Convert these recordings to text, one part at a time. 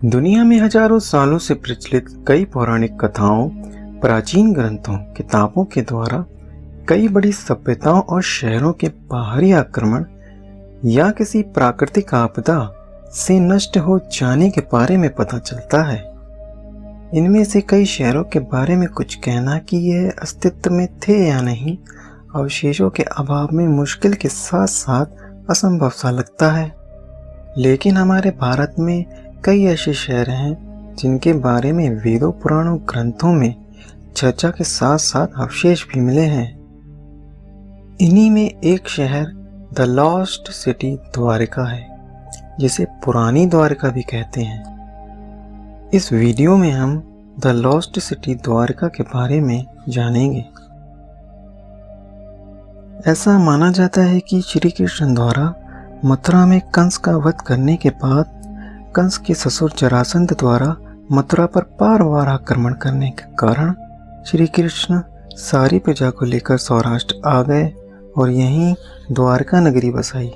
दुनिया में हजारों सालों से प्रचलित कई पौराणिक कथाओं, प्राचीन ग्रंथों, किताबों के द्वारा कई बड़ी सभ्यताओं और शहरों के बाहरी आक्रमण या किसी प्राकृतिक आपदा से नष्ट हो जाने के बारे में पता चलता है। इनमें से कई शहरों के बारे में कुछ कहना कि यह अस्तित्व में थे या नहीं, अवशेषों के अभाव में मुश्किल के साथ साथ असंभव सा लगता है। लेकिन हमारे भारत में कई ऐसे शहर हैं जिनके बारे में वेदों, पुराणों, ग्रंथों में चर्चा के साथ साथ अवशेष भी मिले हैं। इन्हीं में एक शहर द लॉस्ट सिटी द्वारिका है, जिसे पुरानी द्वारिका भी कहते हैं। इस वीडियो में हम द लॉस्ट सिटी द्वारिका के बारे में जानेंगे। ऐसा माना जाता है कि श्री कृष्ण द्वारा मथुरा में कंस का वध करने के बाद कंस के ससुर जरासंध द्वारा मथुरा पर बार बार आक्रमण करने के कारण श्री कृष्ण सारी प्रजा को लेकर सौराष्ट्र आ गए और यहीं द्वारका नगरी बसाई।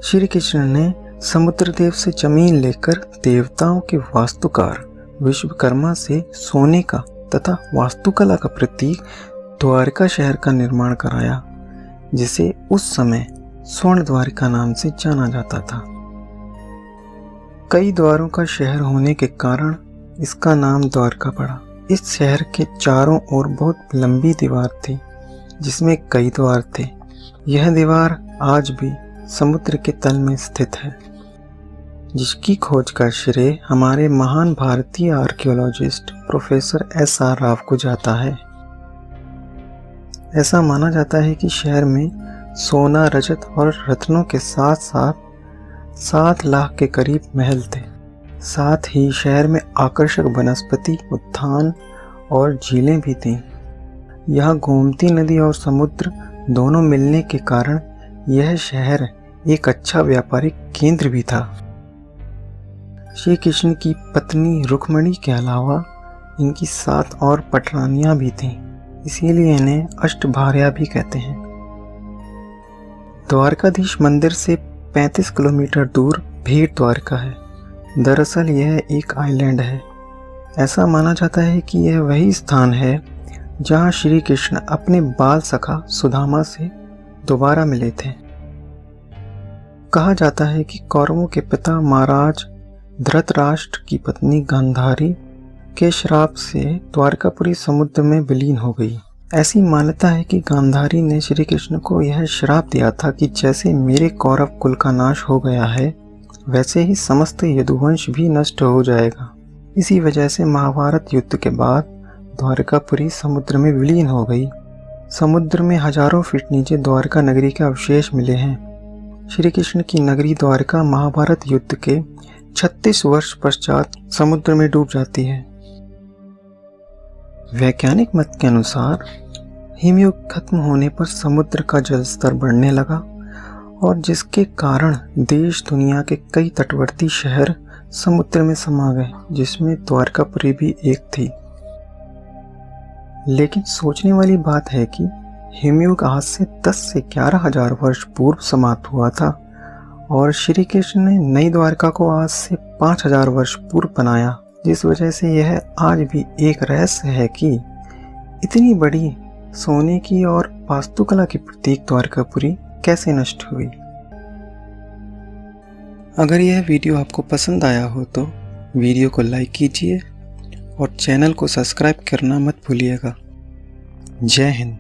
श्री कृष्ण ने समुद्र देव से जमीन लेकर देवताओं के वास्तुकार विश्वकर्मा से सोने का तथा वास्तुकला का प्रतीक द्वारका शहर का निर्माण कराया, जिसे उस समय स्वर्ण द्वारिका नाम से जाना जाता था। कई द्वारों का शहर होने के कारण इसका नाम द्वारका पड़ा। इस शहर के चारों ओर बहुत लंबी दीवार थी, जिसमें कई द्वार थे। यह दीवार आज भी समुद्र के तल में स्थित है, जिसकी खोज का श्रेय हमारे महान भारतीय आर्कियोलॉजिस्ट प्रोफेसर SR राव को जाता है। ऐसा माना जाता है कि शहर में सोना, रजत और रत्नों के साथ साथ 7 लाख के करीब महल थे। साथ ही शहर में आकर्षक वनस्पति उद्यान और झीलें भी थीं। यहाँ गोमती नदी और समुद्र दोनों मिलने के कारण यह शहर एक अच्छा व्यापारिक केंद्र भी था। श्री कृष्ण की पत्नी रुक्मिणी के अलावा इनकी 7 और पटरानियां भी थीं, इसीलिए इन्हें अष्टभार्या भी कहते हैं। द्वारकाधीश मंदिर से 35 किलोमीटर दूर भेट द्वारका है। दरअसल यह एक आइलैंड है। ऐसा माना जाता है कि यह वही स्थान है जहां श्री कृष्ण अपने बाल सखा सुदामा से दोबारा मिले थे। कहा जाता है कि कौरवों के पिता महाराज धृतराष्ट्र की पत्नी गांधारी के श्राप से द्वारकापुरी समुद्र में विलीन हो गई। ऐसी मान्यता है कि गांधारी ने श्री कृष्ण को यह श्राप दिया था कि जैसे मेरे कौरव कुल का नाश हो गया है, वैसे ही समस्त यदुवंश भी नष्ट हो जाएगा। इसी वजह से महाभारत युद्ध के बाद द्वारकापुरी समुद्र में विलीन हो गई। समुद्र में हजारों फीट नीचे द्वारका नगरी के अवशेष मिले हैं। श्री कृष्ण की नगरी द्वारका महाभारत युद्ध के 36 वर्ष पश्चात समुद्र में डूब जाती है। वैज्ञानिक मत के अनुसार हिमयुग खत्म होने पर समुद्र का जल स्तर बढ़ने लगा और जिसके कारण देश दुनिया के कई तटवर्ती शहर समुद्र में समा गए, जिसमें द्वारकापुरी भी एक थी। लेकिन सोचने वाली बात है कि हिमयुग आज से 10 से 11 हजार वर्ष पूर्व समाप्त हुआ था और श्री कृष्ण ने नई द्वारका को आज से 5000 वर्ष पूर्व बनाया, जिस वजह से यह आज भी एक रहस्य है कि इतनी बड़ी सोने की और वास्तुकला की प्रतीक द्वारकापुरी कैसे नष्ट हुई। अगर यह वीडियो आपको पसंद आया हो तो वीडियो को लाइक कीजिए और चैनल को सब्सक्राइब करना मत भूलिएगा। जय हिंद।